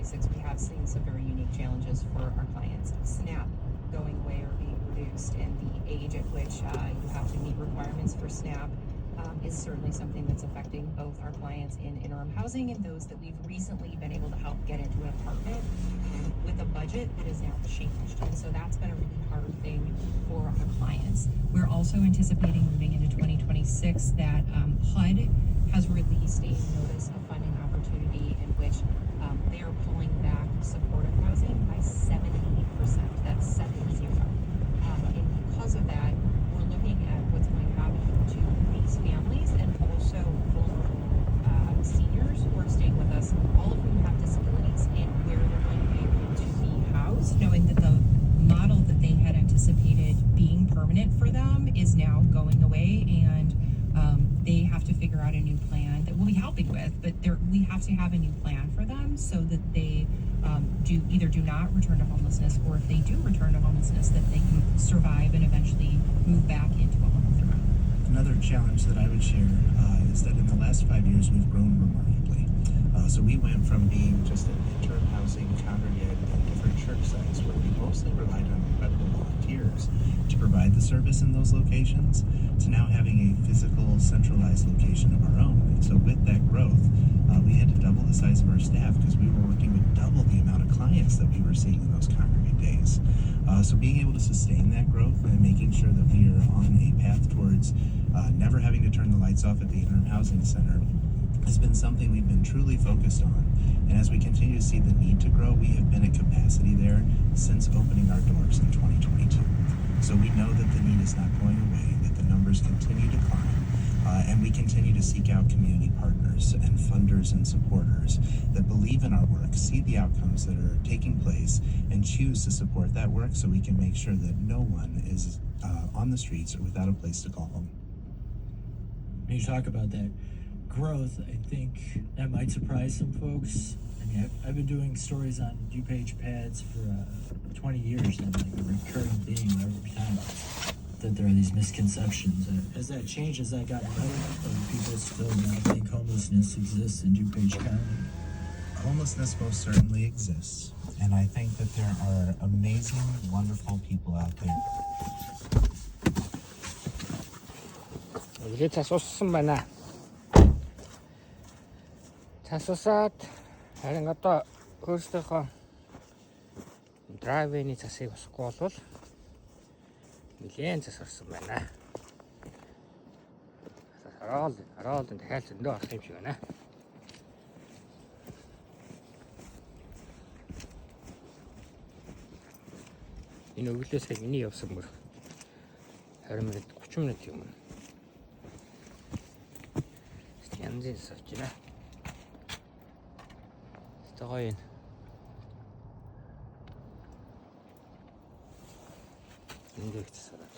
2026, we have seen some very unique challenges for our clients. SNAP going away or being reduced, and the age at which you have to meet requirements for SNAP is certainly something that's affecting both our clients in interim housing and those that we've recently been able to help get into an apartment with a budget that is now changed. And so that's been a really hard thing for our clients. We're also anticipating moving into 2026 that HUD has released a notice of funding opportunity in which they are pulling back supportive housing by 70%. That's 70. And because of that, we're looking at what's going to happen to these families and also vulnerable seniors who are staying with us, all of whom have disabilities, and where they're going to be able to be housed, knowing that the model that they had anticipated being permanent for them is now going away, and they have to figure out a new plan that we'll be helping with, but we have to have a new plan for them so that they do not return to homelessness, or if they do return to homelessness, that they can survive and eventually move back into a home of their own. Another challenge that I would share is that in the last 5 years we've grown remarkably. So we went from being just an interim housing congregate in different church sites where we mostly relied on incredible volunteers to provide the service in those locations, to now having a physical, centralized location of our own. And so with that growth, we had to double the size of our staff because we were working with double the amount of clients that we were seeing in those congregate days. So being able to sustain that growth and making sure that we are on a path towards never having to turn the lights off at the interim housing center has been something we've been truly focused on. And as we continue to see the need to grow, we have been at capacity there since opening our doors in 2022. So we know that the need is not going away, that the numbers continue to climb, and we continue to seek out community partners and funders and supporters that believe in our work, see the outcomes that are taking place, and choose to support that work so we can make sure that no one is on the streets or without a place to call home. When you talk about that growth, I think that might surprise some folks. I mean, I've been doing stories on DuPage pads for 20 years, and like a recurring theme every time that there are these misconceptions. Has that changed? Has that gotten better? Or do people still not think homelessness exists in DuPage County? Homelessness most certainly exists, and I think that there are amazing, wonderful people out there. 이게 зас었으면 байна. Засасаад харин одоо өөрсдийнхөө драйвны засыг усахгүй бол нэлээд засарсан байна. Ороод дахиад зөндөө орох юм шиг байна. Энэ өглөөс миний явсан мөр 20 минут 30 минут юм. янзын савч байна. Гоё. Энийг ч сараад.